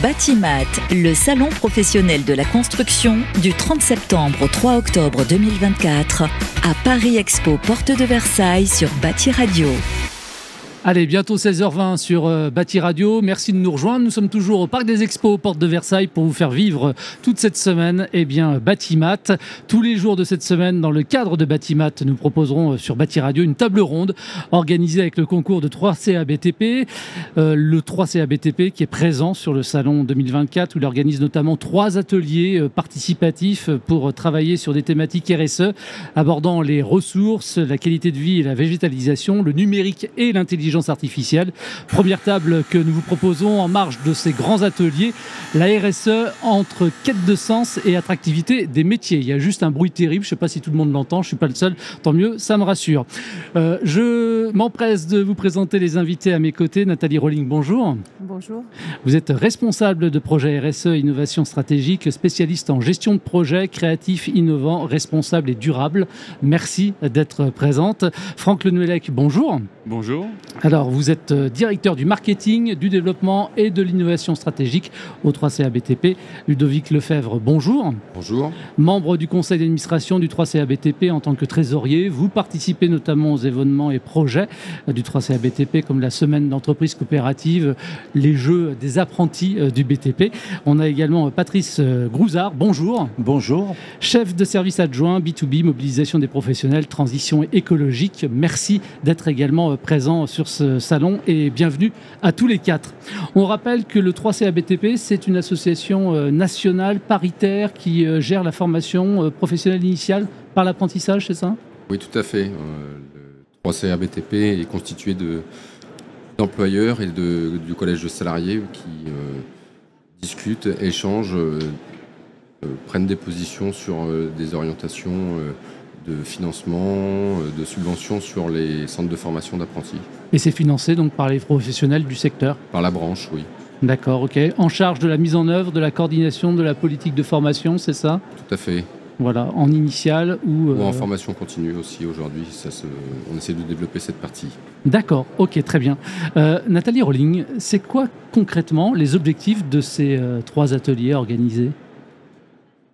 Batimat, le salon professionnel de la construction du 30 septembre au 3 octobre 2024 à Paris Expo, porte de Versailles sur Bâti Radio. Allez, bientôt 16h20 sur Bâti Radio. Merci de nous rejoindre. Nous sommes toujours au Parc des Expos, porte de Versailles, pour vous faire vivre toute cette semaine Batimat. Tous les jours de cette semaine, dans le cadre de Batimat, nous proposerons sur Bâti Radio une table ronde organisée avec le concours de 3CA BTP. Le 3CA BTP qui est présent sur le salon 2024, où il organise notamment 3 ateliers participatifs pour travailler sur des thématiques RSE, abordant les ressources, la qualité de vie et la végétalisation, le numérique et l'intelligence artificielle. Première table que nous vous proposons en marge de ces grands ateliers, la RSE entre quête de sens et attractivité des métiers. Il y a juste un bruit terrible, je ne sais pas si tout le monde l'entend, je ne suis pas le seul, tant mieux, ça me rassure. Je m'empresse de vous présenter les invités à mes côtés. Nathalie Rolling, bonjour. Bonjour. Vous êtes responsable de projet RSE Innovation Stratégique, spécialiste en gestion de projet, créatif, innovant, responsable et durable. Merci d'être présente. Franck Lenouellec, bonjour. Bonjour. Alors, vous êtes directeur du marketing, du développement et de l'innovation stratégique au 3CA BTP. Ludovic Lefebvre, bonjour. Bonjour. Membre du conseil d'administration du 3CA BTP en tant que trésorier, vous participez notamment aux événements et projets du 3CA BTP comme la semaine d'entreprise coopérative, les jeux des apprentis du BTP. On a également Patrice Grouzard, bonjour. Bonjour. Chef de service adjoint B2B, mobilisation des professionnels, transition écologique. Merci d'être également présent sur ce salon et bienvenue à tous les 4. On rappelle que le 3CA BTP, c'est une association nationale paritaire qui gère la formation professionnelle initiale par l'apprentissage, c'est ça ? Oui, tout à fait. Le 3CA BTP est constitué d'employeurs et du collège de salariés qui discutent, échangent, prennent des positions sur des orientations de financement, de subventions sur les centres de formation d'apprentis. Et c'est financé donc par les professionnels du secteur ? Par la branche, oui. D'accord, ok. En charge de la mise en œuvre, de la coordination de la politique de formation, c'est ça ? Tout à fait. Voilà, en initiale ou en formation continue aussi aujourd'hui. On essaie de développer cette partie. D'accord, ok, très bien. Nathalie Rolling, c'est quoi concrètement les objectifs de ces 3 ateliers organisés ?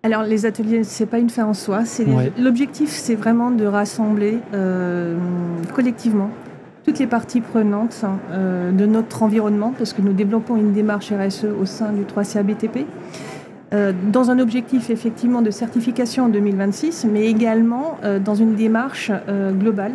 Alors les ateliers, c'est pas une fin en soi. L'objectif, c'est vraiment de rassembler collectivement toutes les parties prenantes de notre environnement, parce que nous développons une démarche RSE au sein du 3CA BTP, dans un objectif effectivement de certification en 2026, mais également dans une démarche globale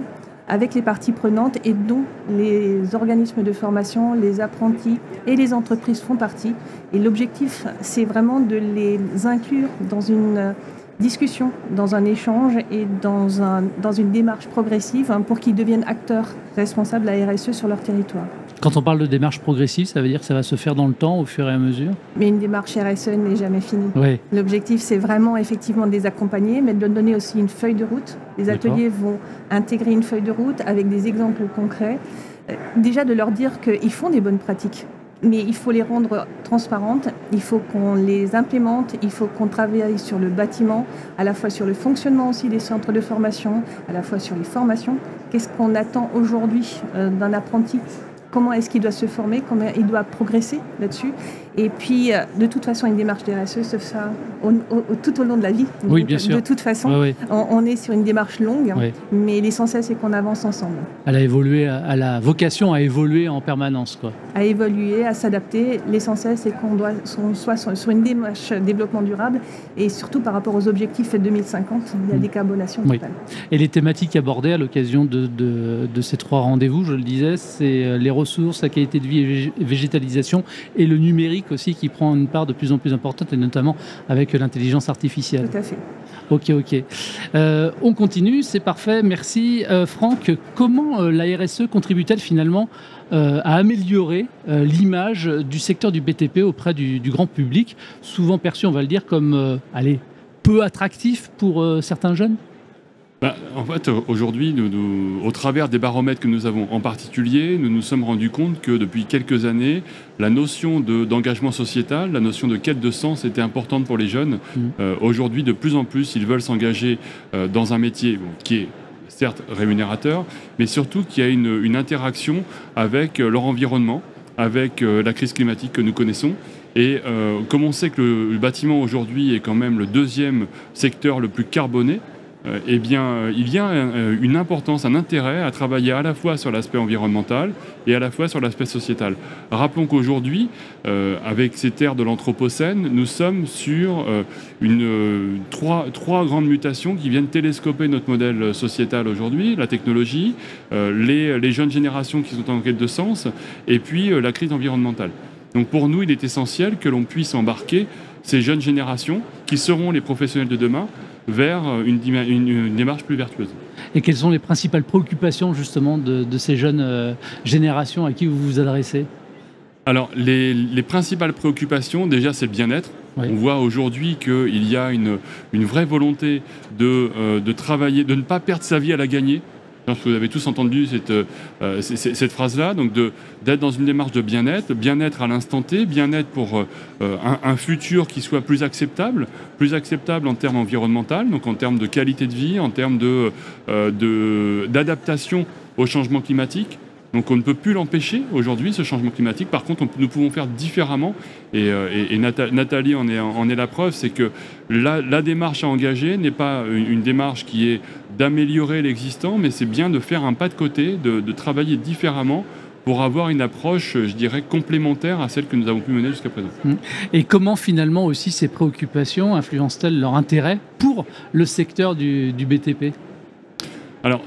avec les parties prenantes et dont les organismes de formation, les apprentis et les entreprises font partie. Et l'objectif, c'est vraiment de les inclure dans une discussion, dans un échange et dans une démarche progressive pour qu'ils deviennent acteurs responsables de la RSE sur leur territoire. Quand on parle de démarche progressive, ça veut dire que ça va se faire dans le temps, au fur et à mesure ? Mais une démarche RSE n'est jamais finie. Oui. L'objectif, c'est vraiment effectivement de les accompagner, mais de leur donner aussi une feuille de route. Les ateliers vont intégrer une feuille de route avec des exemples concrets. Déjà de leur dire qu'ils font des bonnes pratiques, mais il faut les rendre transparentes, il faut qu'on les implémente, il faut qu'on travaille sur le bâtiment, à la fois sur le fonctionnement aussi des centres de formation, à la fois sur les formations. Qu'est-ce qu'on attend aujourd'hui d'un apprenti ? Comment est-ce qu'il doit se former, comment il doit progresser là-dessus. Et puis, de toute façon, une démarche de RSE se fait tout au long de la vie. Oui, bien sûr. De toute façon, on est sur une démarche longue, mais l'essentiel, c'est qu'on avance ensemble. Elle a évolué, elle a vocation à évoluer en permanence, quoi. À évoluer, à s'adapter. L'essentiel, c'est qu'on soit sur une démarche développement durable et surtout par rapport aux objectifs 2050, il y a décarbonation totale. Et les thématiques abordées à l'occasion de ces 3 rendez-vous, je le disais, c'est les ressources, la qualité de vie et végétalisation et le numérique aussi qui prend une part de plus en plus importante et notamment avec l'intelligence artificielle. Tout à fait. Ok. On continue, c'est parfait, merci. Franck, comment la RSE contribue-t-elle finalement à améliorer l'image du secteur du BTP auprès du grand public, souvent perçu, on va le dire, comme peu attractif pour certains jeunes ? En fait, aujourd'hui, au travers des baromètres que nous avons en particulier, nous nous sommes rendus compte que depuis quelques années, la notion d'engagement sociétal, la notion de quête de sens était importante pour les jeunes. Aujourd'hui, de plus en plus, ils veulent s'engager dans un métier qui est certes rémunérateur, mais surtout qui a une interaction avec leur environnement, avec la crise climatique que nous connaissons. Et comme on sait que le bâtiment aujourd'hui est quand même le deuxième secteur le plus carboné, eh bien, il y a une importance, un intérêt à travailler à la fois sur l'aspect environnemental et à la fois sur l'aspect sociétal. Rappelons qu'aujourd'hui, avec cette ère de l'Anthropocène, nous sommes sur trois grandes mutations qui viennent télescoper notre modèle sociétal aujourd'hui, la technologie, les jeunes générations qui sont en quête de sens, et puis la crise environnementale. Donc pour nous, il est essentiel que l'on puisse embarquer ces jeunes générations, qui seront les professionnels de demain, vers une démarche plus vertueuse. Et quelles sont les principales préoccupations justement de ces jeunes générations à qui vous vous adressez ? Alors, les principales préoccupations, déjà, c'est le bien-être. Oui. On voit aujourd'hui qu'il y a une vraie volonté de travailler, de ne pas perdre sa vie à la gagner. Je pense que vous avez tous entendu cette phrase-là, donc d'être dans une démarche de bien-être à l'instant T, bien-être pour un futur qui soit plus acceptable en termes environnementaux, donc en termes de qualité de vie, en termes d'adaptation au changement climatique. Donc on ne peut plus l'empêcher aujourd'hui, ce changement climatique. Par contre, nous pouvons faire différemment. Et Nathalie en est la preuve, c'est que la démarche à engager n'est pas une démarche qui est d'améliorer l'existant, mais c'est bien de faire un pas de côté, de travailler différemment pour avoir une approche, je dirais, complémentaire à celle que nous avons pu mener jusqu'à présent. Et comment finalement aussi ces préoccupations influencent-elles leur intérêt pour le secteur du BTP ? Alors,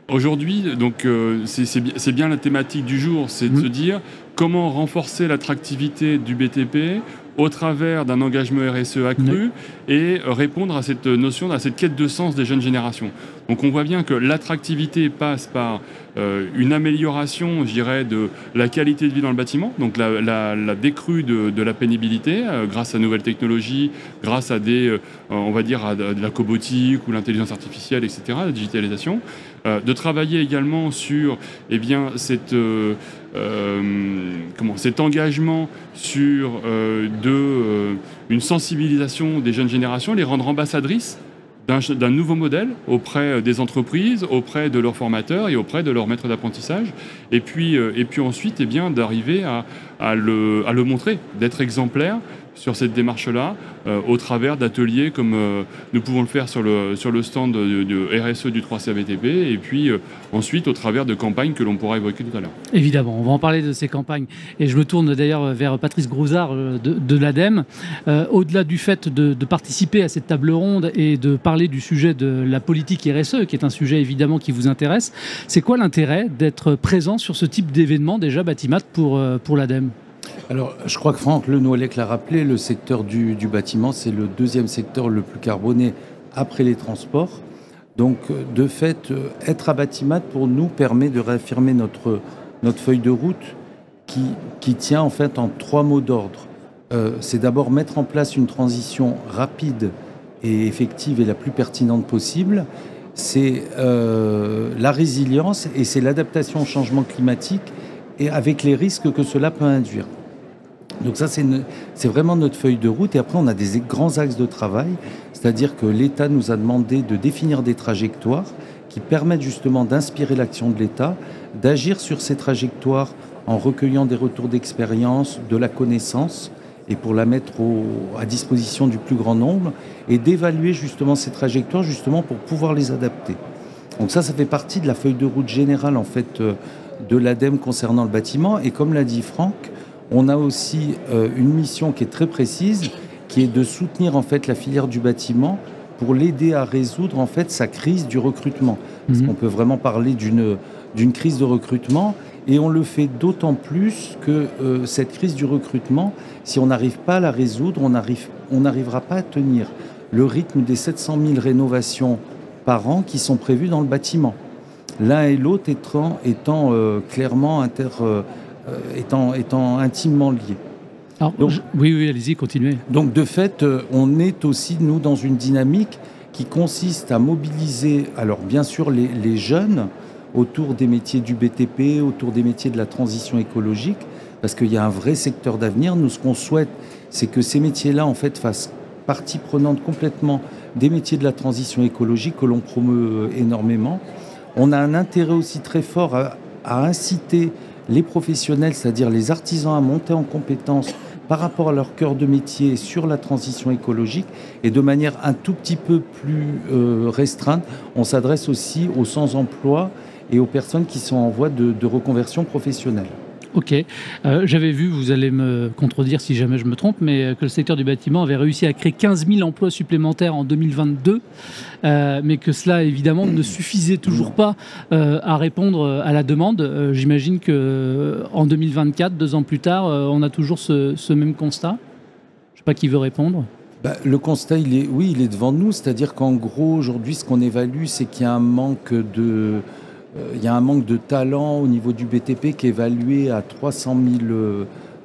aujourd'hui, donc, c'est bien la thématique du jour, c'est de se dire comment renforcer l'attractivité du BTP au travers d'un engagement RSE accru et répondre à cette notion, à cette quête de sens des jeunes générations. Donc on voit bien que l'attractivité passe par une amélioration, je dirais, de la qualité de vie dans le bâtiment, donc la décrue de la pénibilité grâce à de nouvelles technologies, grâce à on va dire, à de la cobotique ou l'intelligence artificielle, etc., la digitalisation. De travailler également sur cet engagement sur une sensibilisation des jeunes générations, les rendre ambassadrices d'un nouveau modèle auprès des entreprises, auprès de leurs formateurs et auprès de leurs maîtres d'apprentissage. Et puis ensuite, d'arriver à le montrer, d'être exemplaire sur cette démarche-là, au travers d'ateliers comme nous pouvons le faire sur le stand de RSE du 3CABTP, et puis ensuite au travers de campagnes que l'on pourra évoquer tout à l'heure. Évidemment, on va en parler de ces campagnes. Et je me tourne d'ailleurs vers Patrice Grouzard de l'ADEME. Au-delà du fait de participer à cette table ronde et de parler du sujet de la politique RSE, qui est un sujet évidemment qui vous intéresse, c'est quoi l'intérêt d'être présent sur ce type d'événement déjà, Batimat, pour l'ADEME ? Alors, je crois que Franck Le Noëllec l'a rappelé, le secteur du bâtiment, c'est le deuxième secteur le plus carboné après les transports. Donc, de fait, être à Batimat, pour nous, permet de réaffirmer notre feuille de route qui tient en fait en 3 mots d'ordre. C'est d'abord mettre en place une transition rapide et effective et la plus pertinente possible. C'est la résilience et c'est l'adaptation au changement climatique et avec les risques que cela peut induire. Donc ça, c'est vraiment notre feuille de route. Et après, on a des grands axes de travail, c'est-à-dire que l'État nous a demandé de définir des trajectoires qui permettent justement d'inspirer l'action de l'État, d'agir sur ces trajectoires en recueillant des retours d'expérience, de la connaissance, et pour la mettre à disposition du plus grand nombre, et d'évaluer justement ces trajectoires justement pour pouvoir les adapter. Donc ça fait partie de la feuille de route générale en fait de l'ADEME concernant le bâtiment. Et comme l'a dit Franck, on a aussi une mission qui est très précise, qui est de soutenir en fait la filière du bâtiment pour l'aider à résoudre en fait sa crise du recrutement. Parce qu'on peut vraiment parler d'une crise de recrutement, et on le fait d'autant plus que cette crise du recrutement, si on n'arrive pas à la résoudre, on n'arrivera pas à tenir le rythme des 700 000 rénovations par an qui sont prévues dans le bâtiment. L'un et l'autre étant clairement étant intimement liés. Alors, oui, allez-y, continuez. Donc de fait, on est aussi, nous, dans une dynamique qui consiste à mobiliser, alors bien sûr, les jeunes autour des métiers du BTP, autour des métiers de la transition écologique, parce qu'il y a un vrai secteur d'avenir. Nous, ce qu'on souhaite, c'est que ces métiers-là, en fait, fassent partie prenante complètement des métiers de la transition écologique que l'on promeut énormément. On a un intérêt aussi très fort à inciter les professionnels, c'est-à-dire les artisans, à monter en compétences par rapport à leur cœur de métier sur la transition écologique, et de manière un tout petit peu plus restreinte, on s'adresse aussi aux sans-emploi et aux personnes qui sont en voie de reconversion professionnelle. Ok. J'avais vu, vous allez me contredire si jamais je me trompe, mais que le secteur du bâtiment avait réussi à créer 15 000 emplois supplémentaires en 2022, mais que cela, évidemment, ne suffisait toujours pas à répondre à la demande. J'imagine qu'en 2024, 2 ans plus tard, on a toujours ce même constat. Je ne sais pas qui veut répondre. Le constat, il est devant nous. C'est-à-dire qu'en gros, aujourd'hui, ce qu'on évalue, c'est qu'il y a un manque de talent au niveau du BTP qui est évalué à 300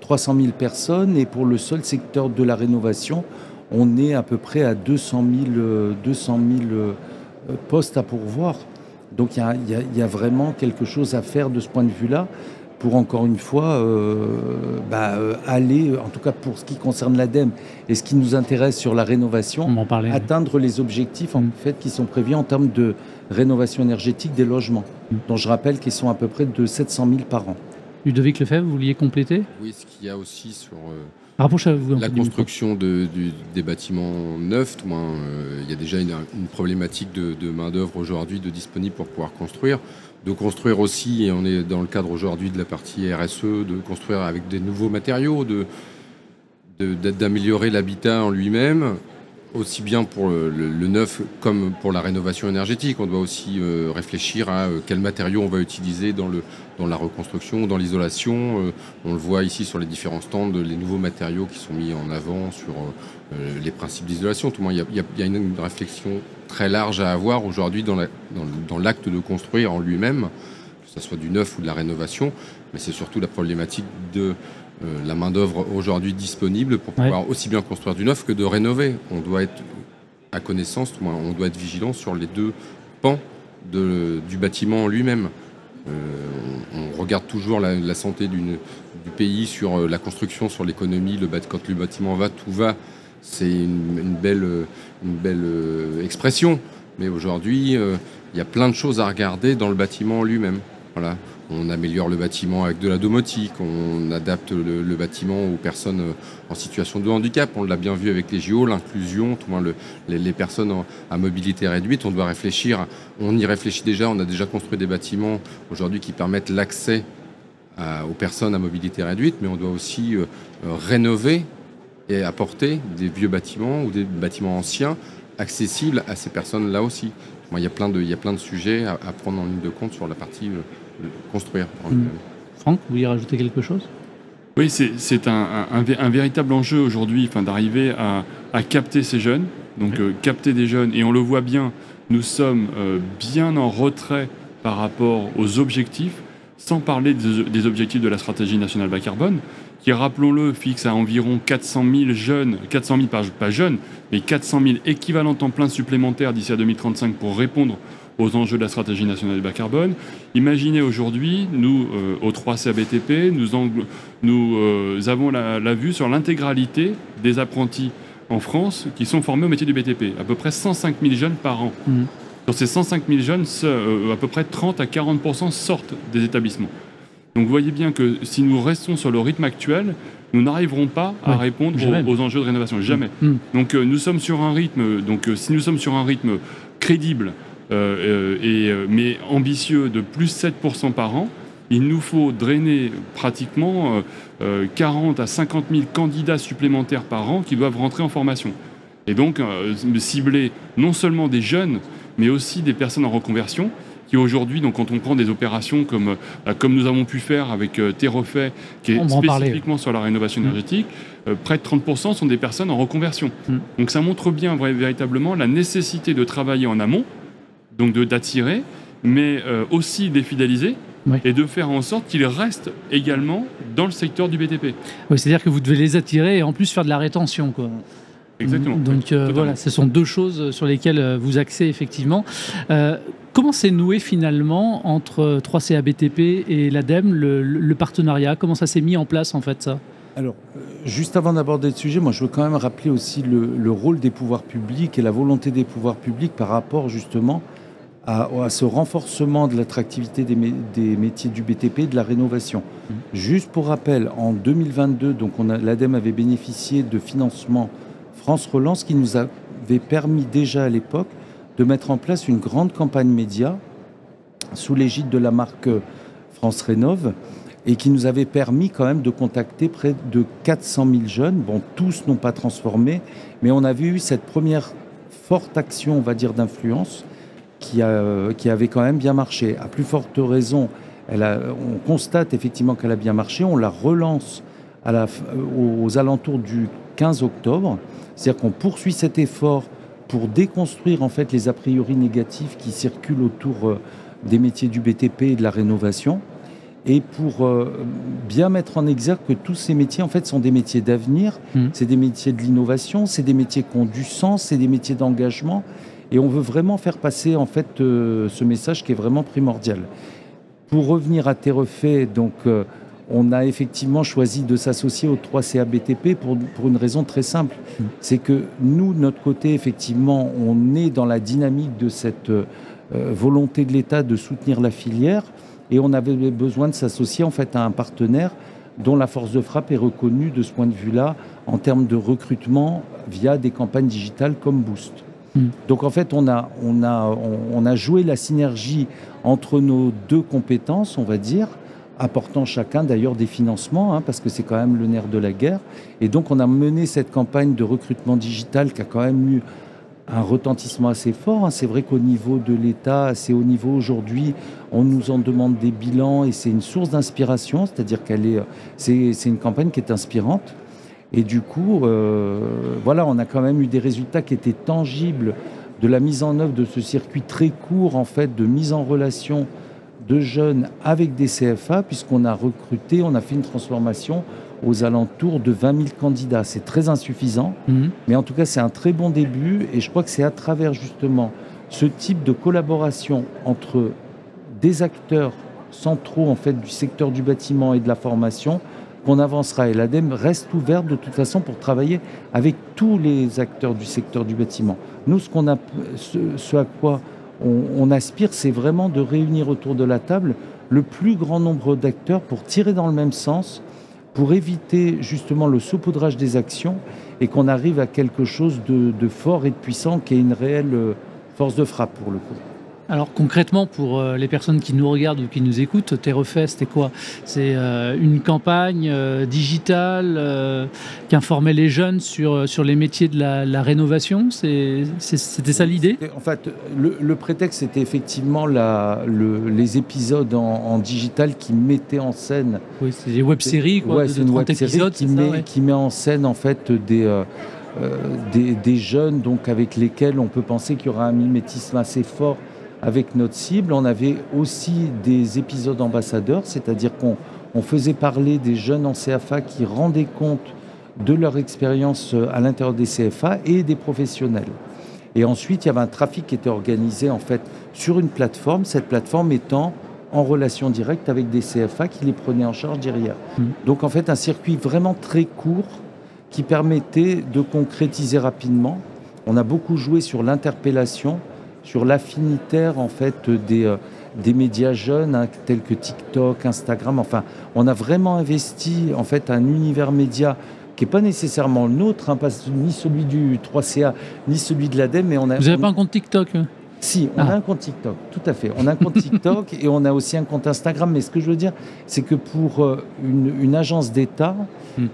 000 personnes. Et pour le seul secteur de la rénovation, on est à peu près à 200 000 postes à pourvoir. Donc il y a vraiment quelque chose à faire de ce point de vue-là pour, encore une fois, aller, en tout cas pour ce qui concerne l'ADEME et ce qui nous intéresse sur la rénovation, atteindre les objectifs en fait, qui sont prévus en termes de rénovation énergétique des logements, dont je rappelle qu'ils sont à peu près de 700 000 par an. Ludovic Lefebvre, vous vouliez compléter ? Oui, ce qu'il y a aussi sur la construction des bâtiments neufs, il y a déjà une problématique de main-d'œuvre aujourd'hui disponible pour pouvoir construire. De construire aussi, et on est dans le cadre aujourd'hui de la partie RSE, de construire avec des nouveaux matériaux, d'améliorer l'habitat en lui-même, aussi bien pour le neuf comme pour la rénovation énergétique. On doit aussi réfléchir à quels matériaux on va utiliser dans la reconstruction, dans l'isolation. On le voit ici sur les différents stands, les nouveaux matériaux qui sont mis en avant sur les principes d'isolation. Tout le monde, il y a une réflexion très large à avoir aujourd'hui dans l'acte de construire en lui-même, que ce soit du neuf ou de la rénovation, mais c'est surtout la problématique de la main-d'œuvre aujourd'hui disponible pour pouvoir aussi bien construire du neuf que de rénover. On doit être à connaissance, on doit être vigilant sur les deux pans du bâtiment en lui-même. On regarde toujours la santé du pays sur la construction, sur l'économie. Quand le bâtiment va, tout va. C'est une belle expression. Mais aujourd'hui, il y a plein de choses à regarder dans le bâtiment en lui-même. Voilà. On améliore le bâtiment avec de la domotique, on adapte le bâtiment aux personnes en situation de handicap. On l'a bien vu avec les JO, l'inclusion, tout le moins les personnes à mobilité réduite. On doit réfléchir, on y réfléchit déjà, on a déjà construit des bâtiments aujourd'hui qui permettent l'accès aux personnes à mobilité réduite, mais on doit aussi rénover et apporter des vieux bâtiments ou des bâtiments anciens accessibles à ces personnes-là aussi. Il y a plein de sujets à prendre en ligne de compte sur la partie construire. Franck, vous vouliez rajouter quelque chose ? Oui, c'est un véritable enjeu aujourd'hui, d'arriver à capter ces jeunes, capter des jeunes, et on le voit bien, nous sommes bien en retrait par rapport aux objectifs, sans parler des objectifs de la stratégie nationale bas carbone, qui, rappelons-le, fixe à environ 400 000 jeunes, 400 000 pas jeunes, mais 400 000 équivalents temps plein supplémentaires d'ici à 2035 pour répondre aux enjeux de la stratégie nationale bas carbone. Imaginez aujourd'hui, nous, au 3C ABTP, nous avons la vue sur l'intégralité des apprentis en France qui sont formés au métier du BTP, à peu près 105 000 jeunes par an. Sur ces 105 000 jeunes, à peu près 30 à 40% sortent des établissements. Donc vous voyez bien que si nous restons sur le rythme actuel, nous n'arriverons pas à répondre aux enjeux de rénovation. Jamais. Donc nous sommes sur un rythme, si nous sommes sur un rythme crédible, mais ambitieux de plus 7% par an, il nous faut drainer pratiquement 40 à 50 000 candidats supplémentaires par an qui doivent rentrer en formation. Et donc cibler non seulement des jeunes, mais aussi des personnes en reconversion, qui aujourd'hui, quand on prend des opérations comme nous avons pu faire avec Terrefait, qui est spécifiquement sur la rénovation énergétique, près de 30% sont des personnes en reconversion. Donc ça montre bien véritablement la nécessité de travailler en amont, donc d'attirer, mais aussi des fidéliser, et de faire en sorte qu'ils restent également dans le secteur du BTP. Oui, c'est-à-dire que vous devez les attirer et en plus faire de la rétention, quoi. Exactement. Donc voilà, ce sont deux choses sur lesquelles vous axez effectivement. Comment s'est noué finalement entre 3C ABTP et l'ADEME, le partenariat? Comment ça s'est mis en place en fait, ça? Alors, juste avant d'aborder le sujet, moi je veux quand même rappeler aussi le rôle des pouvoirs publics et la volonté des pouvoirs publics par rapport justement à ce renforcement de l'attractivité des métiers du BTP et de la rénovation. Juste pour rappel, en 2022, donc l'ADEME avait bénéficié de financement France Relance qui nous avait permis déjà à l'époque de mettre en place une grande campagne média sous l'égide de la marque France Rénov' et qui nous avait permis quand même de contacter près de 400 000 jeunes. Bon, tous n'ont pas transformé, mais on avait eu cette première forte action, on va dire, d'influence qui avait quand même bien marché. À plus forte raison, on constate effectivement qu'elle a bien marché, on la relance aux alentours du 15 octobre, c'est-à-dire qu'on poursuit cet effort pour déconstruire en fait les a priori négatifs qui circulent autour des métiers du BTP et de la rénovation, et pour bien mettre en exergue que tous ces métiers en fait sont des métiers d'avenir, c'est des métiers de l'innovation, c'est des métiers qui ont du sens, c'est des métiers d'engagement, et on veut vraiment faire passer en fait ce message qui est vraiment primordial. Pour revenir à Terrefait, donc on a effectivement choisi de s'associer au 3CA BTP pour une raison très simple, c'est que nous, de notre côté, effectivement, on est dans la dynamique de cette volonté de l'État de soutenir la filière, et on avait besoin de s'associer en fait à un partenaire dont la force de frappe est reconnue de ce point de vue-là en termes de recrutement via des campagnes digitales comme Boost. Donc en fait, on a joué la synergie entre nos deux compétences, on va dire, apportant chacun d'ailleurs des financements, parce que c'est quand même le nerf de la guerre. Et donc on a mené cette campagne de recrutement digital qui a quand même eu un retentissement assez fort. C'est vrai qu'au niveau de l'État, assez haut niveau aujourd'hui, on nous en demande des bilans et c'est une source d'inspiration, c'est-à-dire c'est une campagne qui est inspirante. Et du coup, voilà, on a quand même eu des résultats qui étaient tangibles de la mise en œuvre de ce circuit très court, en fait, de mise en relation de jeunes avec des CFA, puisqu'on a recruté, on a fait une transformation aux alentours de 20 000 candidats. C'est très insuffisant, mais en tout cas, c'est un très bon début. Et je crois que c'est à travers, justement, ce type de collaboration entre des acteurs centraux, en fait, du secteur du bâtiment et de la formation, qu'on avancera. Et l'ADEME reste ouverte de toute façon pour travailler avec tous les acteurs du secteur du bâtiment. Nous, ce à quoi on aspire, c'est vraiment de réunir autour de la table le plus grand nombre d'acteurs pour tirer dans le même sens, pour éviter justement le saupoudrage des actions et qu'on arrive à quelque chose de fort et de puissant qui est une réelle force de frappe pour le coup. Alors concrètement, pour les personnes qui nous regardent ou qui nous écoutent, Terrefait, c'était quoi? C'est une campagne digitale qui informait les jeunes sur les métiers de la rénovation. C'était ça l'idée? En fait, le prétexte, c'était effectivement les épisodes en digital qui mettaient en scène... Oui, c'est des web-séries, quoi, ouais, de 30 épisodes. Qui met en scène, en fait, des jeunes donc, avec lesquels on peut penser qu'il y aura un mimétisme assez fort avec notre cible. On avait aussi des épisodes ambassadeurs, c'est-à-dire qu'on faisait parler des jeunes en CFA qui rendaient compte de leur expérience à l'intérieur des CFA et des professionnels. Et ensuite, il y avait un trafic qui était organisé en fait sur une plateforme, cette plateforme étant en relation directe avec des CFA qui les prenaient en charge derrière. Donc en fait, un circuit vraiment très court qui permettait de concrétiser rapidement. On a beaucoup joué sur l'interpellation, sur l'affinitaire en fait des médias jeunes tels que TikTok, Instagram. Enfin, on a vraiment investi en fait un univers média qui n'est pas nécessairement le nôtre, pas ni celui du 3CA, ni celui de l'ADEME. Mais vous n'avez pas un compte TikTok? Si, on a un compte TikTok, tout à fait. On a un compte TikTok et on a aussi un compte Instagram. Mais ce que je veux dire, c'est que pour une agence d'État,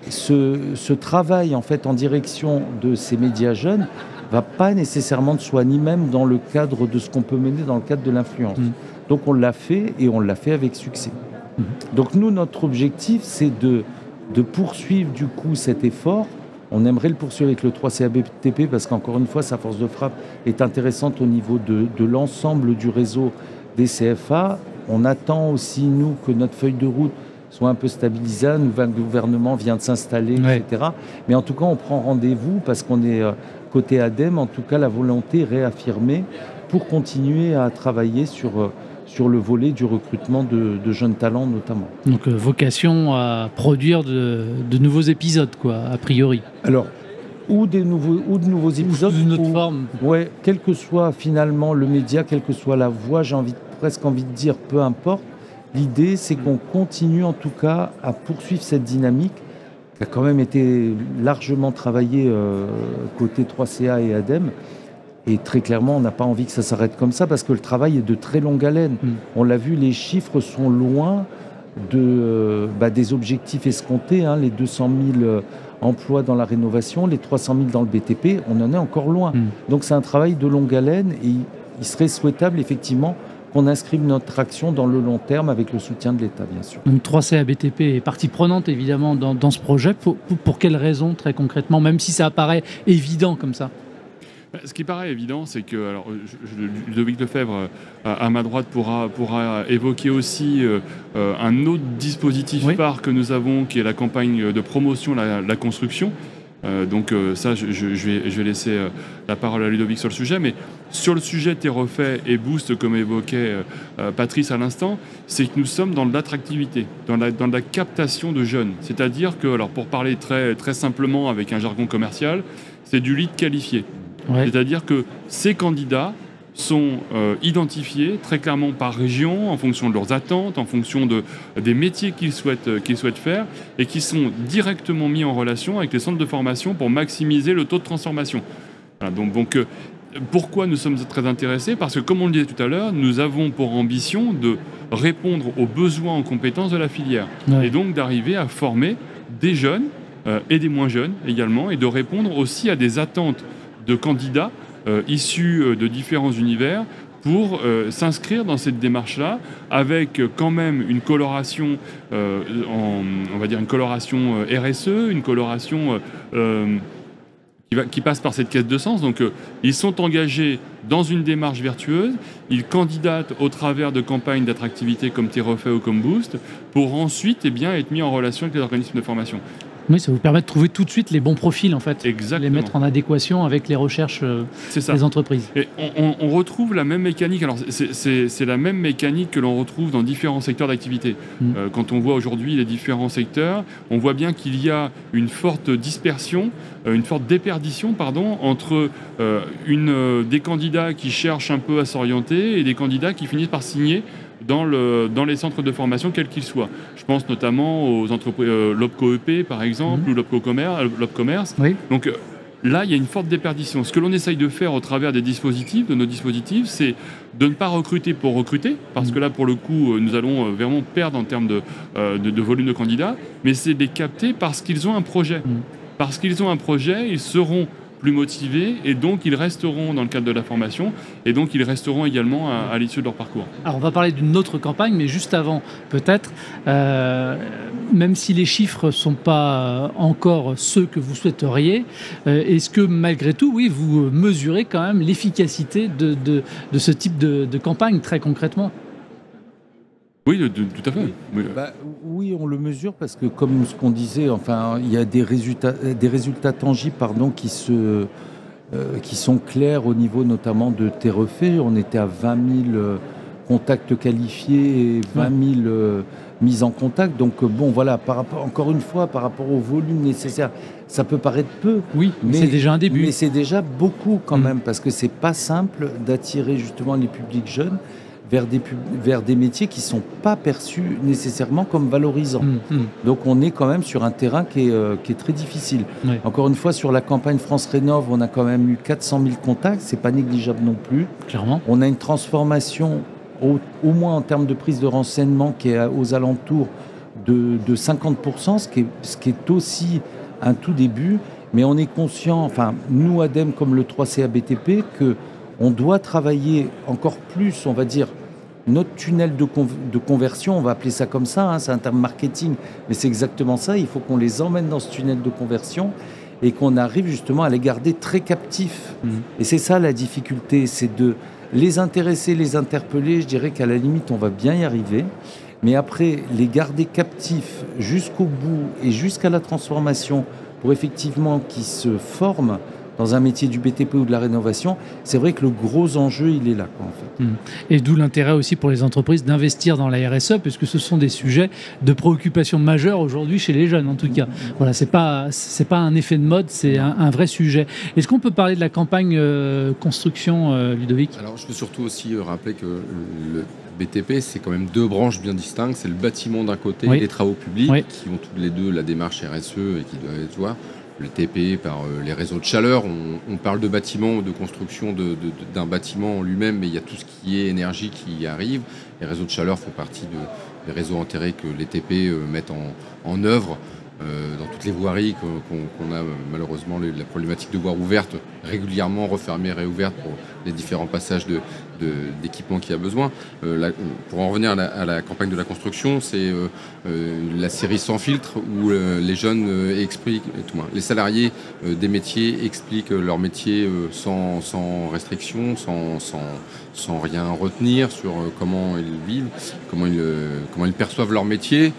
ce travail en fait en direction de ces médias jeunes va pas nécessairement de soi, ni même dans le cadre de ce qu'on peut mener dans le cadre de l'influence. Donc on l'a fait et on l'a fait avec succès. Donc nous, notre objectif, c'est de poursuivre du coup cet effort. On aimerait le poursuivre avec le 3CA BTP parce qu'encore une fois, sa force de frappe est intéressante au niveau de l'ensemble du réseau des CFA. On attend aussi, nous, que notre feuille de route soit un peu stabilisée. Un nouvel gouvernement vient de s'installer, etc. Mais en tout cas, on prend rendez-vous parce qu'on est... côté ADEME, en tout cas, la volonté réaffirmée pour continuer à travailler sur le volet du recrutement de jeunes talents notamment. Donc vocation à produire de nouveaux épisodes, quoi, a priori. Alors, ou de nouveaux épisodes. Ou d'une autre forme. Ouais, quel que soit finalement le média, quelle que soit la voix, presque envie de dire, peu importe. L'idée, c'est qu'on continue en tout cas à poursuivre cette dynamique qui a quand même été largement travaillée côté 3CA et ADEME. Et très clairement, on n'a pas envie que ça s'arrête comme ça parce que le travail est de très longue haleine. On l'a vu, les chiffres sont loin des objectifs escomptés, les 200 000 emplois dans la rénovation, les 300 000 dans le BTP, on en est encore loin. Donc c'est un travail de longue haleine et il serait souhaitable effectivement qu'on inscrive notre action dans le long terme avec le soutien de l'État, bien sûr. Donc 3CA BTP est partie prenante évidemment dans ce projet. Pour quelles raisons très concrètement, même si ça apparaît évident comme ça? Ce qui paraît évident, c'est que Ludovic Lefebvre, à ma droite, pourra évoquer aussi un autre dispositif phare que nous avons, qui est la campagne de promotion, la construction. Ça, je vais laisser la parole à Ludovic sur le sujet. Mais sur le sujet Terrefait et Boost, comme évoquait Patrice à l'instant, c'est que nous sommes dans l'attractivité, dans la captation de jeunes. C'est-à-dire que, alors pour parler très, très simplement avec un jargon commercial, c'est du lead qualifié. Ouais. C'est-à-dire que ces candidats sont identifiés très clairement par région, en fonction de leurs attentes, en fonction des métiers qu'ils souhaitent faire, et qui sont directement mis en relation avec les centres de formation pour maximiser le taux de transformation. Voilà, donc pourquoi nous sommes très intéressés? Parce que, comme on le disait tout à l'heure, nous avons pour ambition de répondre aux besoins en compétences de la filière, et donc d'arriver à former des jeunes et des moins jeunes également, et de répondre aussi à des attentes de candidats issus de différents univers pour s'inscrire dans cette démarche-là avec quand même une coloration, on va dire une coloration RSE, une coloration qui passe par cette quête de sens. Donc ils sont engagés dans une démarche vertueuse, ils candidatent au travers de campagnes d'attractivité comme Terrefait ou comme Boost pour ensuite être mis en relation avec les organismes de formation. Oui, ça vous permet de trouver tout de suite les bons profils, en fait. Exactement. Les mettre en adéquation avec les recherches des entreprises. Et on retrouve la même mécanique. Alors, c'est la même mécanique que l'on retrouve dans différents secteurs d'activité. Quand on voit aujourd'hui les différents secteurs, on voit bien qu'il y a une forte dispersion, une forte déperdition, entre des candidats qui cherchent un peu à s'orienter et des candidats qui finissent par signer dans les centres de formation, quels qu'ils soient. Je pense notamment aux entreprises l'OPCO-EP, par exemple, ou l'OPCommerce. Oui. Donc là, il y a une forte déperdition. Ce que l'on essaye de faire au travers de nos dispositifs, c'est de ne pas recruter pour recruter, parce que là, pour le coup, nous allons vraiment perdre en termes de volume de candidats, mais c'est de les capter parce qu'ils ont un projet. Parce qu'ils ont un projet, ils seront plus motivés et donc ils resteront dans le cadre de la formation et donc ils resteront également à l'issue de leur parcours. Alors on va parler d'une autre campagne, mais juste avant peut-être, même si les chiffres ne sont pas encore ceux que vous souhaiteriez, est-ce que malgré tout, oui, vous mesurez quand même l'efficacité de ce type de campagne très concrètement? Oui, tout à fait. Oui, on le mesure parce que, comme ce qu'on disait, il y a des résultats tangibles qui sont clairs au niveau notamment de Terrefait. On était à 20 000 contacts qualifiés et 20 000 mises en contact. Donc, encore une fois, par rapport au volume nécessaire, ça peut paraître peu. Oui, mais c'est déjà un début. Mais c'est déjà beaucoup quand même, parce que c'est pas simple d'attirer justement les publics jeunes vers des métiers qui ne sont pas perçus nécessairement comme valorisants. Donc on est quand même sur un terrain qui est très difficile. Oui. Encore une fois, sur la campagne France Rénov', on a quand même eu 400 000 contacts, c'est pas négligeable non plus. Clairement. On a une transformation, au moins en termes de prise de renseignement, qui est aux alentours de 50%, ce qui est aussi un tout début. Mais on est conscient, nous ADEME comme le 3CA BTP, qu'on doit travailler encore plus, on va dire, notre tunnel de conversion, on va appeler ça comme ça, c'est un terme marketing, mais c'est exactement ça. Il faut qu'on les emmène dans ce tunnel de conversion et qu'on arrive justement à les garder très captifs. Et c'est ça la difficulté, c'est de les intéresser, les interpeller. Je dirais qu'à la limite, on va bien y arriver. Mais après, les garder captifs jusqu'au bout et jusqu'à la transformation pour effectivement qu'ils se forment dans un métier du BTP ou de la rénovation, c'est vrai que le gros enjeu, il est là, quoi, en fait. Et d'où l'intérêt aussi pour les entreprises d'investir dans la RSE, puisque ce sont des sujets de préoccupation majeure aujourd'hui chez les jeunes, en tout cas. Voilà, c'est pas un effet de mode, c'est un vrai sujet. Est-ce qu'on peut parler de la campagne construction, Ludovic? Alors, je peux surtout aussi rappeler que le BTP, c'est quand même deux branches bien distinctes. C'est le bâtiment d'un côté et les travaux publics qui ont tous les deux la démarche RSE et qui doivent être, vois, le TP par les réseaux de chaleur. On parle de bâtiment, de construction d'un bâtiment en lui-même, mais il y a tout ce qui est énergie qui y arrive. Les réseaux de chaleur font partie des réseaux enterrés que les TP mettent en œuvre. Dans toutes les voiries qu'on a malheureusement la problématique de voies ouvertes régulièrement refermées, réouvertes pour les différents passages d'équipements qu'il y a besoin. Pour en revenir à la campagne de la construction, c'est la série Sans filtre où les jeunes expliquent, les salariés des métiers expliquent leur métier sans restriction, sans rien retenir sur comment ils vivent, comment ils perçoivent leur métier.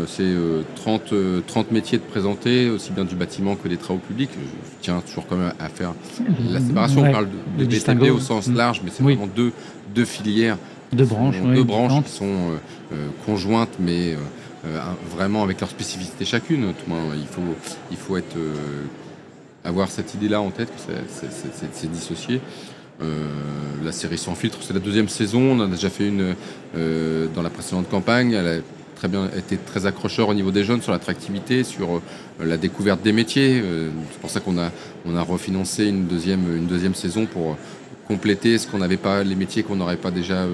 C'est 30 métiers de présenter, aussi bien du bâtiment que des travaux publics. Je tiens toujours quand même à faire la séparation. On parle de BTP au sens large, mais c'est vraiment deux filières. Deux branches qui sont conjointes, mais vraiment avec leur spécificité chacune. Tout le monde, il faut avoir cette idée-là en tête, que c'est dissocié. La série Sans filtre, c'est la deuxième saison. On en a déjà fait une dans la précédente campagne. Elle a très bien été très accrocheur au niveau des jeunes sur l'attractivité, sur la découverte des métiers. C'est pour ça qu'on a refinancé une deuxième saison pour compléter ce qu'on n'avait pas, les métiers qu'on n'aurait pas déjà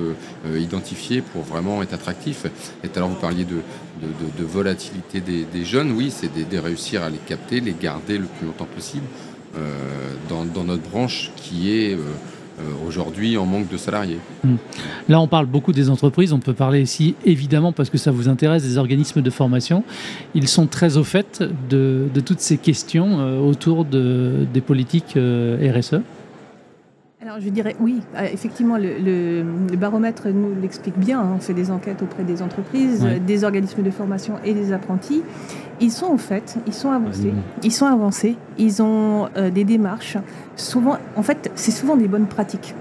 identifiés pour vraiment être attractifs. Et tout à l'heure, vous parliez de volatilité des jeunes. Oui, c'est de réussir à les capter, les garder le plus longtemps possible dans notre branche qui est aujourd'hui en manque de salariés. Là, on parle beaucoup des entreprises. On peut parler ici, évidemment, parce que ça vous intéresse, des organismes de formation. Ils sont très au fait de toutes ces questions autour des politiques RSE. Alors je dirais oui, effectivement le baromètre nous l'explique bien, hein. On fait des enquêtes auprès des entreprises, des organismes de formation et des apprentis. Ils sont au fait, ils sont avancés, ils ont des démarches. Souvent, en fait, c'est souvent des bonnes pratiques.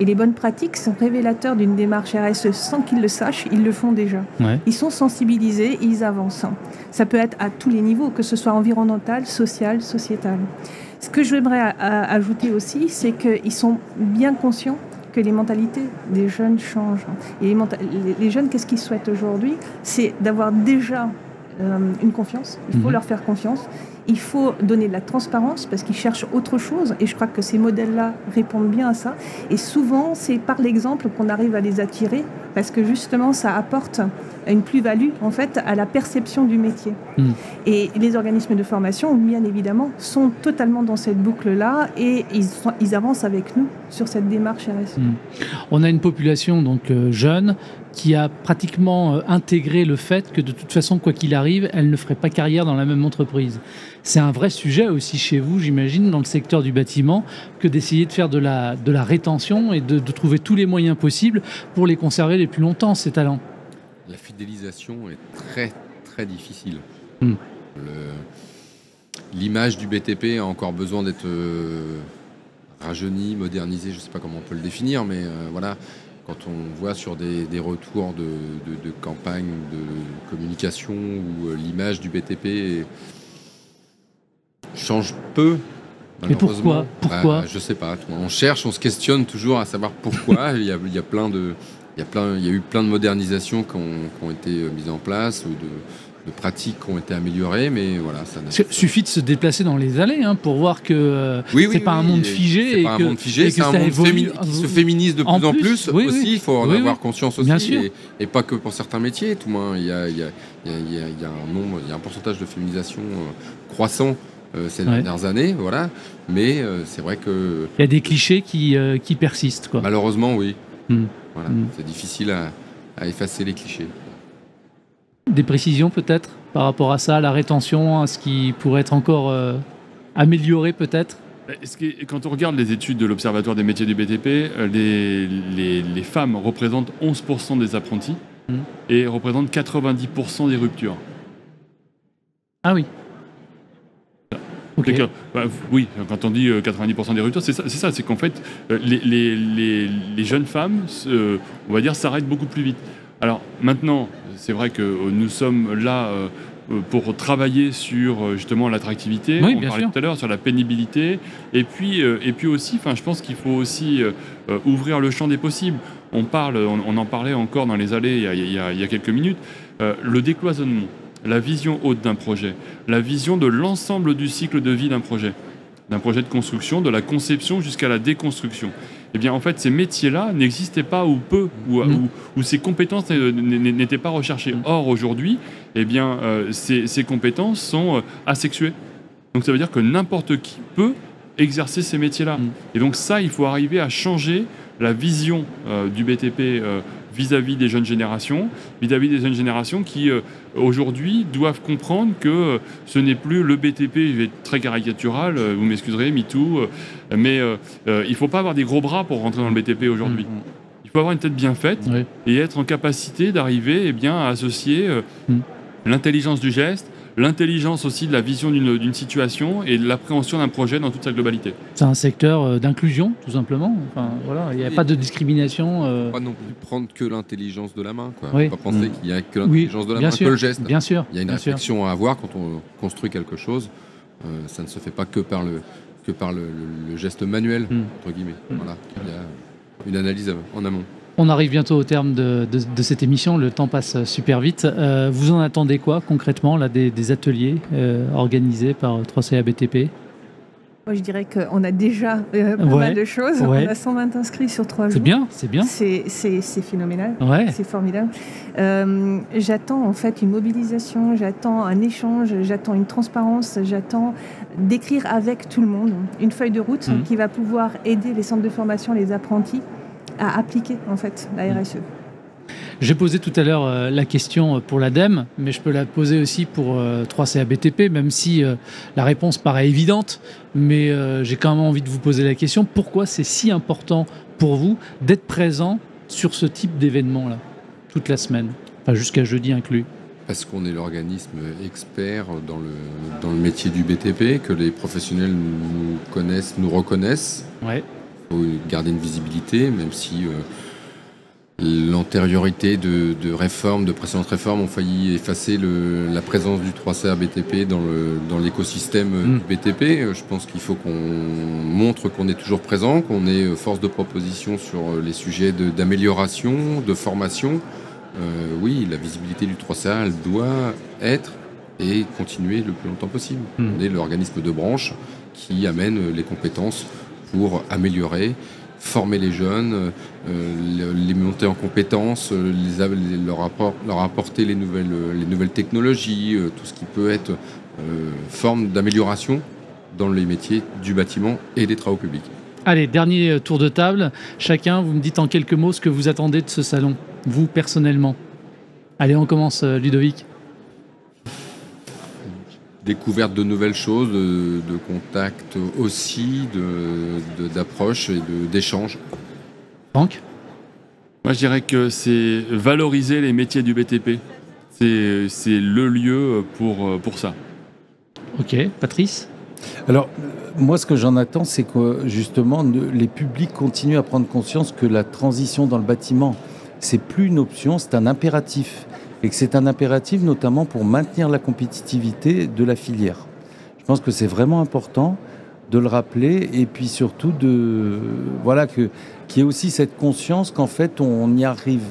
Et les bonnes pratiques sont révélateurs d'une démarche RSE sans qu'ils le sachent, ils le font déjà. Ils sont sensibilisés, ils avancent. Ça peut être à tous les niveaux, que ce soit environnemental, social, sociétal. Ce que je voudrais ajouter aussi, c'est qu'ils sont bien conscients que les mentalités des jeunes changent. Et les jeunes, qu'est-ce qu'ils souhaitent aujourd'hui? C'est d'avoir déjà une confiance. Il faut leur faire confiance. Il faut donner de la transparence parce qu'ils cherchent autre chose. Et je crois que ces modèles-là répondent bien à ça. Et souvent, c'est par l'exemple qu'on arrive à les attirer parce que justement, ça apporte une plus-value en fait à la perception du métier. Et les organismes de formation, bien évidemment, sont totalement dans cette boucle-là et ils avancent avec nous sur cette démarche RSE. On a une population donc jeune qui a pratiquement intégré le fait que de toute façon, quoi qu'il arrive, elle ne ferait pas carrière dans la même entreprise. C'est un vrai sujet aussi chez vous, j'imagine, dans le secteur du bâtiment, que d'essayer de faire de la rétention et de trouver tous les moyens possibles pour les conserver les plus longtemps, ces talents. La fidélisation est très, très difficile. L'image du BTP a encore besoin d'être rajeunie, modernisée, je ne sais pas comment on peut le définir, mais voilà. Quand on voit sur des retours de campagne, de communication où l'image du BTP change peu. Mais pourquoi je sais pas. On cherche, on se questionne toujours à savoir pourquoi. Il y a eu plein de modernisations qui ont été mises en place ou de pratiques qui ont été améliorées, mais voilà. Suffit de se déplacer dans les allées pour voir que c'est pas un monde figé. C'est pas un monde figé, c'est un monde qui se féminise de plus en plus aussi. Il faut en avoir conscience aussi, et pas que pour certains métiers. Tout le monde, il y a un pourcentage de féminisation croissant ces dernières années, voilà. Mais c'est vrai que il y a des clichés qui persistent, quoi. Malheureusement, oui. Voilà, c'est difficile à effacer les clichés. Des précisions peut-être par rapport à ça, à la rétention, à ce qui pourrait être encore amélioré peut-être? Quand on regarde les études de l'Observatoire des métiers du BTP, les femmes représentent 11% des apprentis et représentent 90% des ruptures. Ah oui. Okay. Oui, quand on dit 90% des ruptures, c'est ça, c'est qu'en fait, les jeunes femmes, on va dire, s'arrêtent beaucoup plus vite. Alors maintenant, c'est vrai que nous sommes là pour travailler sur justement l'attractivité, oui, on parlait tout à l'heure, sur la pénibilité, et puis aussi, je pense qu'il faut aussi ouvrir le champ des possibles. On en parlait encore dans les allées il y a quelques minutes, le décloisonnement. La vision haute d'un projet, la vision de l'ensemble du cycle de vie d'un projet de construction, de la conception jusqu'à la déconstruction. Eh bien, en fait, ces métiers-là n'existaient pas ou peu, ou ces compétences n'étaient pas recherchées. Or, aujourd'hui, eh bien, ces compétences sont asexuées. Donc, ça veut dire que n'importe qui peut exercer ces métiers-là. Et donc, ça, il faut arriver à changer la vision du BTP vis-à-vis des jeunes générations, qui aujourd'hui doivent comprendre que ce n'est plus le BTP, je vais être très caricatural, vous m'excuserez, MeToo, mais il ne faut pas avoir des gros bras pour rentrer dans le BTP aujourd'hui. Il faut avoir une tête bien faite et être en capacité d'arriver à associer l'intelligence du geste, l'intelligence aussi de la vision d'une situation et de l'appréhension d'un projet dans toute sa globalité. C'est un secteur d'inclusion, tout simplement. Il n'y a pas de discrimination. Pas non plus prendre que l'intelligence de la main. Quoi. Oui. Pas penser qu'il n'y a que l'intelligence de la main, que le geste. Bien sûr. Il y a une réflexion à avoir quand on construit quelque chose. Ça ne se fait pas que par le geste manuel, entre guillemets. Voilà. Il y a une analyse en amont. On arrive bientôt au terme de cette émission, le temps passe super vite. Vous en attendez quoi concrètement là, des ateliers organisés par 3CA BTP? Moi, je dirais qu'on a déjà pas mal de choses. On a 120 inscrits sur 3 jours. C'est bien. C'est phénoménal. C'est formidable. J'attends en fait une mobilisation, j'attends un échange, j'attends une transparence, j'attends d'écrire avec tout le monde une feuille de route qui va pouvoir aider les centres de formation, les apprentis à appliquer en fait la RSE. J'ai posé tout à l'heure la question pour l'ADEME, mais je peux la poser aussi pour 3CA BTP, même si la réponse paraît évidente, mais j'ai quand même envie de vous poser la question, pourquoi c'est si important pour vous d'être présent sur ce type d'événement-là, toute la semaine, jusqu'à jeudi inclus? Parce qu'on est l'organisme expert dans le métier du BTP, que les professionnels nous connaissent, nous reconnaissent. Ouais. Il faut garder une visibilité, même si l'antériorité de précédentes réformes ont failli effacer la présence du 3CA BTP dans l'écosystème du BTP. Je pense qu'il faut qu'on montre qu'on est toujours présent, qu'on est force de proposition sur les sujets d'amélioration, de formation. Oui, la visibilité du 3CA, elle doit être et continuer le plus longtemps possible. On est l'organisme de branche qui amène les compétences pour améliorer, former les jeunes, les monter en compétences, leur apporter les nouvelles technologies, tout ce qui peut être forme d'amélioration dans les métiers du bâtiment et des travaux publics. Allez, dernier tour de table. Chacun, vous me dites en quelques mots ce que vous attendez de ce salon, vous personnellement. Allez, on commence, Ludovic. Découverte de nouvelles choses, de contacts aussi, d'approches et d'échanges. Franck ? Moi, je dirais que c'est valoriser les métiers du BTP. C'est le lieu pour ça. Ok, Patrice ? Alors, moi, ce que j'en attends, c'est que justement, les publics continuent à prendre conscience que la transition dans le bâtiment, c'est plus une option, c'est un impératif. Et que c'est un impératif notamment pour maintenir la compétitivité de la filière. Je pense que c'est vraiment important de le rappeler et puis surtout qu'il y ait aussi cette conscience qu'en fait on y arrive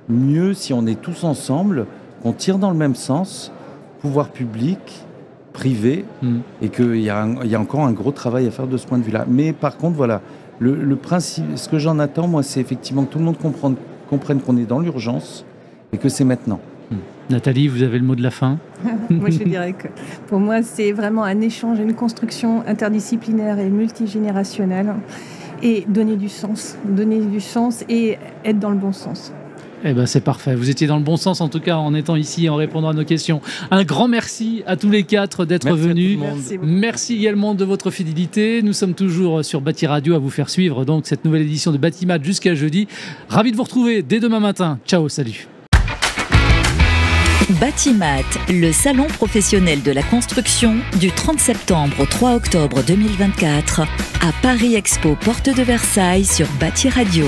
mieux si on est tous ensemble, qu'on tire dans le même sens, pouvoir public, privé, et qu'il y a encore un gros travail à faire de ce point de vue-là. Mais par contre, voilà, le principe, ce que j'en attends, moi, c'est effectivement que tout le monde comprenne qu'on est dans l'urgence et que c'est maintenant. Nathalie, vous avez le mot de la fin. Moi, je dirais que pour moi, c'est vraiment un échange, une construction interdisciplinaire et multigénérationnelle et donner du sens et être dans le bon sens. Eh ben, c'est parfait. Vous étiez dans le bon sens, en tout cas, en étant ici et en répondant à nos questions. Un grand merci à tous les quatre d'être venus. Merci également de votre fidélité. Nous sommes toujours sur Bâti Radio à vous faire suivre donc cette nouvelle édition de Bâtimat jusqu'à jeudi. Ravi de vous retrouver dès demain matin. Ciao, salut. Batimat, le salon professionnel de la construction du 30 septembre au 3 octobre 2024 à Paris Expo, porte de Versailles sur Bâti Radio.